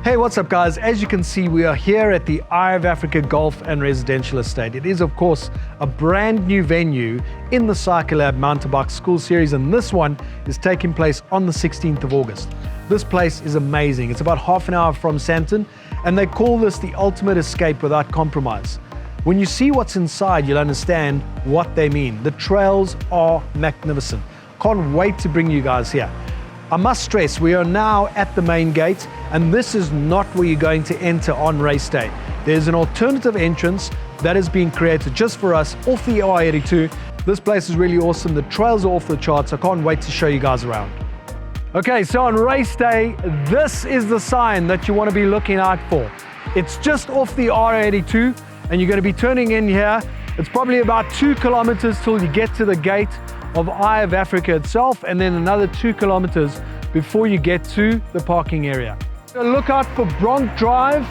Hey, what's up guys? As you can see, we are here at the Eye of Africa Golf and Residential Estate. It is of course a brand new venue in the Cycle Lab Mountain Bike School Series, and this one is taking place on the 16th of August. This place is amazing. It's about half an hour from Sandton, and they call this the ultimate escape without compromise. When you see what's inside, you'll understand what they mean. The trails are magnificent. Can't wait to bring you guys here. I must stress, we are now at the main gate, and this is not where you're going to enter on race day. There's an alternative entrance that is being created just for us off the I-82. This place is really awesome. The trails are off the charts. I can't wait to show you guys around. Okay, so on race day, this is the sign that you want to be looking out for. It's just off the I-82, and you're going to be turning in here. It's probably about 2 kilometers till you get to the gate of Eye of Africa itself, and then another 2 kilometers before you get to the parking area. So look out for Bronk Drive,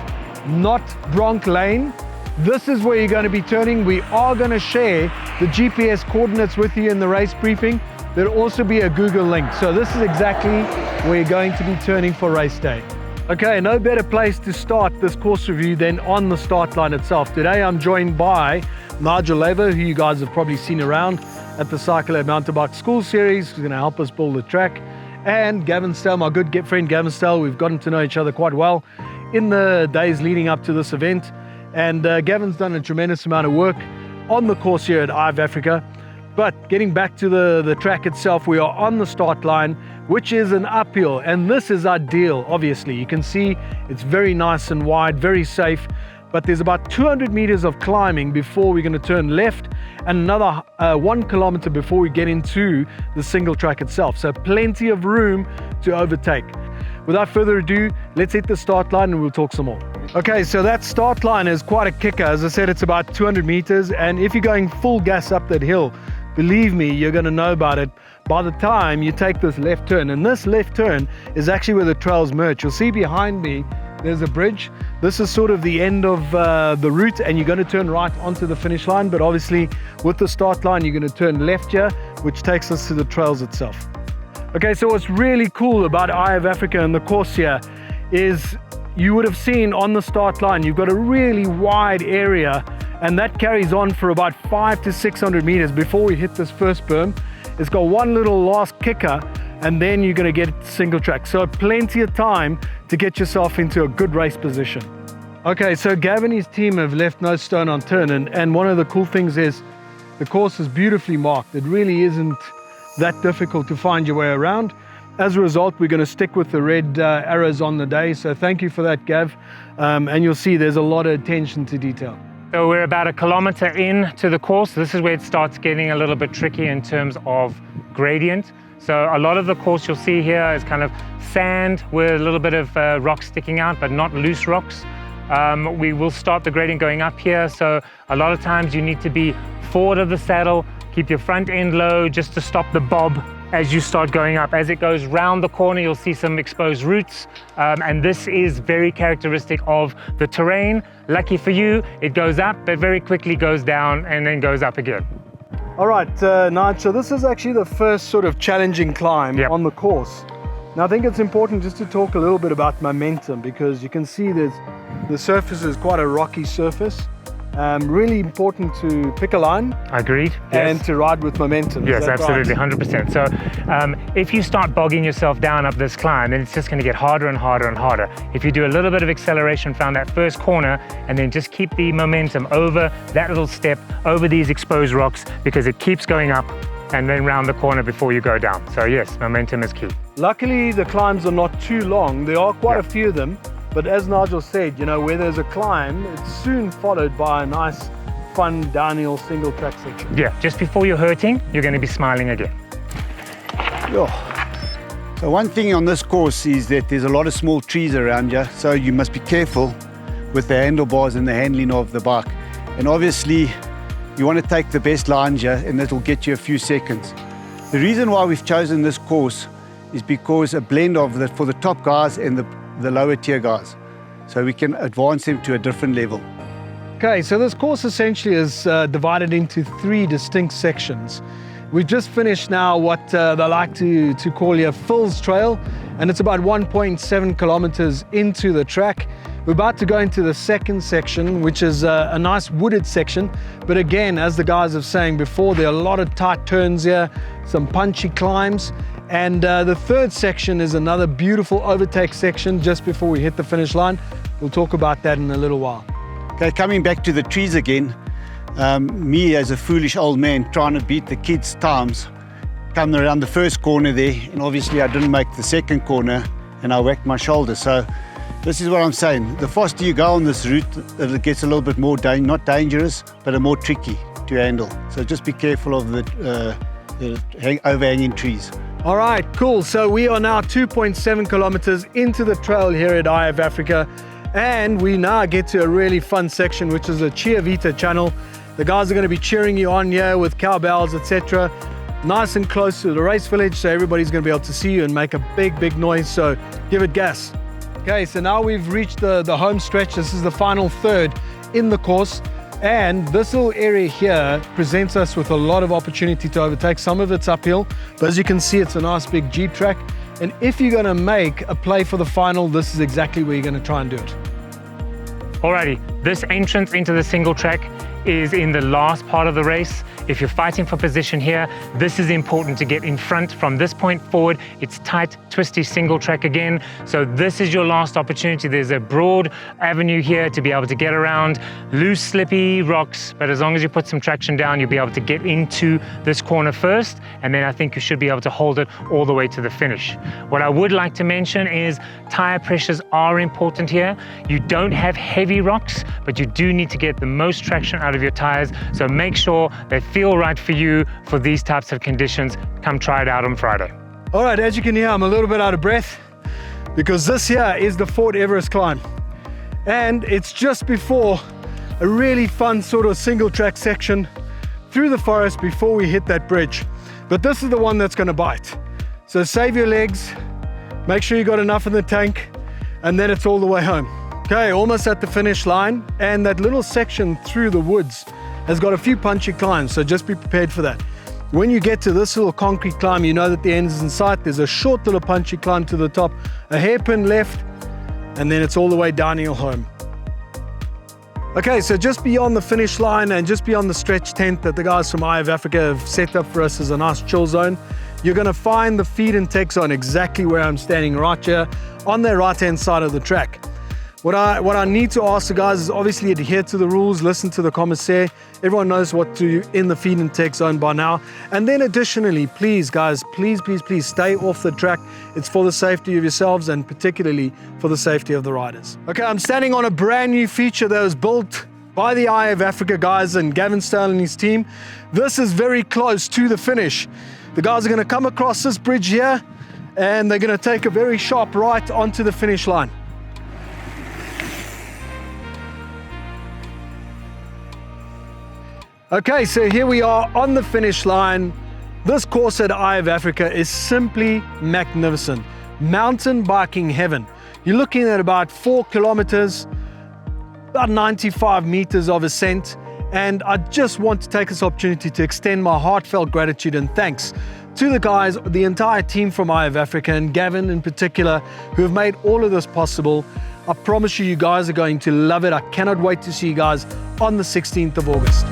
not Bronk Lane. This is where you're going to be turning. We are going to share the GPS coordinates with you in the race briefing. There'll also be a Google link. So this is exactly where you're going to be turning for race day. Okay, no better place to start this course review than on the start line itself. Today I'm joined by Nigel Laver, who you guys have probably seen around at the Cycle Lab Mountain Bike School Series, who's going to help us build the track, and Gavin Stell, my good friend Gavin Stell. We've gotten to know each other quite well in the days leading up to this event, and Gavin's done a tremendous amount of work on the course here at Eye of Africa. But getting back to the track itself, we are on the start line, which is an uphill, and this is ideal. Obviously you can see it's very nice and wide, very safe, but there's about 200 meters of climbing before we're going to turn left, and another 1 kilometer before we get into the single track itself. So plenty of room to overtake. Without further ado, let's hit the start line and we'll talk some more. Okay, so that start line is quite a kicker. As I said, it's about 200 meters, and if you're going full gas up that hill, believe me, you're going to know about it by the time you take this left turn. And this left turn is actually where the trails merge. You'll see behind me there's a bridge. This is sort of the end of the route, and you're going to turn right onto the finish line. But obviously with the start line, you're going to turn left here, which takes us to the trails itself. Okay, so what's really cool about Eye of Africa and the course here is you would have seen on the start line, you've got a really wide area, and that carries on for about 500 to 600 meters before we hit this first berm. It's got one little last kicker, and then you're going to get single track. So plenty of time to get yourself into a good race position. Okay, so Gavin and his team have left no stone unturned, and one of the cool things is the course is beautifully marked. It really isn't that difficult to find your way around. As a result, we're going to stick with the red arrows on the day. So thank you for that, Gav. And you'll see there's a lot of attention to detail. So we're about 1 kilometer in to the course. This is where it starts getting a little bit tricky in terms of gradient. So a lot of the course you'll see here is kind of sand with a little bit of rocks sticking out, but not loose rocks. We will start the gradient going up here. So a lot of times you need to be forward of the saddle, keep your front end low just to stop the bob as you start going up. As it goes round the corner, you'll see some exposed roots, and this is very characteristic of the terrain. Lucky for you, it goes up, but very quickly goes down and then goes up again. All right, Nigel, so this is actually the first sort of challenging climb on the course. Now I think it's important just to talk a little bit about momentum, because you can see the surface is quite a rocky surface. Really important to pick a line. Agreed. And yes. To ride with momentum. Yes, absolutely, right? 100%. So if you start bogging yourself down up this climb, then it's just going to get harder and harder and harder. If you do a little bit of acceleration around that first corner, and then just keep the momentum over that little step, over these exposed rocks, because it keeps going up and then round the corner before you go down. So yes, momentum is key. Luckily, the climbs are not too long. There are quite a few of them. But as Nigel said, you know, where there's a climb, it's soon followed by a nice, fun downhill single track section. Yeah, just before you're hurting, you're going to be smiling again. So one thing on this course is that there's a lot of small trees around you, so you must be careful with the handlebars and the handling of the bike. And obviously, you want to take the best lines here, and that will get you a few seconds. The reason why we've chosen this course is because a blend of for the top guys and the lower tier guys, so we can advance them to a different level. Okay, so this course essentially is divided into 3 distinct sections. We've just finished now what they like to call here Phil's Trail, and it's about 1.7 kilometers into the track. We're about to go into the second section, which is a nice wooded section. But again, as the guys have saying before, there are a lot of tight turns here, some punchy climbs. And the third section is another beautiful overtake section just before we hit the finish line. We'll talk about that in a little while. Okay, coming back to the trees again, me as a foolish old man trying to beat the kids' times, coming around the first corner there, and obviously I didn't make the second corner and I whacked my shoulder. So this is what I'm saying. The faster you go on this route, it gets a little bit more, not dangerous, but more tricky to handle. So just be careful of the overhanging trees. All right, cool. So we are now 2.7 kilometers into the trail here at Eye of Africa. And we now get to a really fun section, which is the Cheer Vita channel. The guys are going to be cheering you on here with cowbells, etc. Nice and close to the race village, so everybody's going to be able to see you and make a big noise, so give it gas. Okay, so now we've reached the home stretch. This is the final third in the course, and this little area here presents us with a lot of opportunity to overtake. Some of it's uphill, but as you can see, it's a nice big Jeep track. And if you're going to make a play for the final, this is exactly where you're going to try and do it. Alrighty, this entrance into the single track is in the last part of the race. If you're fighting for position here, this is important to get in front from this point forward. It's tight, twisty single track again. So this is your last opportunity. There's a broad avenue here to be able to get around loose, slippy rocks, but as long as you put some traction down, you'll be able to get into this corner first, and then I think you should be able to hold it all the way to the finish. What I would like to mention is tire pressures are important here. You don't have heavy rocks, but you do need to get the most traction out of your tires, so make sure they feel right for you for these types of conditions. Come try it out on Friday. All right, as you can hear, I'm a little bit out of breath because this here is the Fort Everest climb, and it's just before a really fun sort of single track section through the forest before we hit that bridge. But this is the one that's going to bite, so save your legs, make sure you got enough in the tank, and then it's all the way home. Okay, almost at the finish line, and that little section through the woods has got a few punchy climbs, so just be prepared for that. When you get to this little concrete climb, you know that the end is in sight. There's a short little punchy climb to the top, a hairpin left, and then it's all the way downhill home. Okay, so just beyond the finish line and just beyond the stretch tent that the guys from Eye of Africa have set up for us as a nice chill zone, you're going to find the feed and tech zone exactly where I'm standing right here on the right-hand side of the track. What I need to ask the guys is obviously adhere to the rules, listen to the commissaire. Everyone knows what to do in the feed and tech zone by now. And then additionally, please guys, please stay off the track. It's for the safety of yourselves and particularly for the safety of the riders. Okay, I'm standing on a brand new feature that was built by the Eye of Africa guys and Gavin Stale and his team. This is very close to the finish. The guys are going to come across this bridge here and they're going to take a very sharp right onto the finish line. Okay, so here we are on the finish line. This course at Eye of Africa is simply magnificent. Mountain biking heaven. You're looking at about 4 kilometers, about 95 meters of ascent. And I just want to take this opportunity to extend my heartfelt gratitude and thanks to the guys, the entire team from Eye of Africa and Gavin in particular, who have made all of this possible. I promise you, you guys are going to love it. I cannot wait to see you guys on the 16th of August.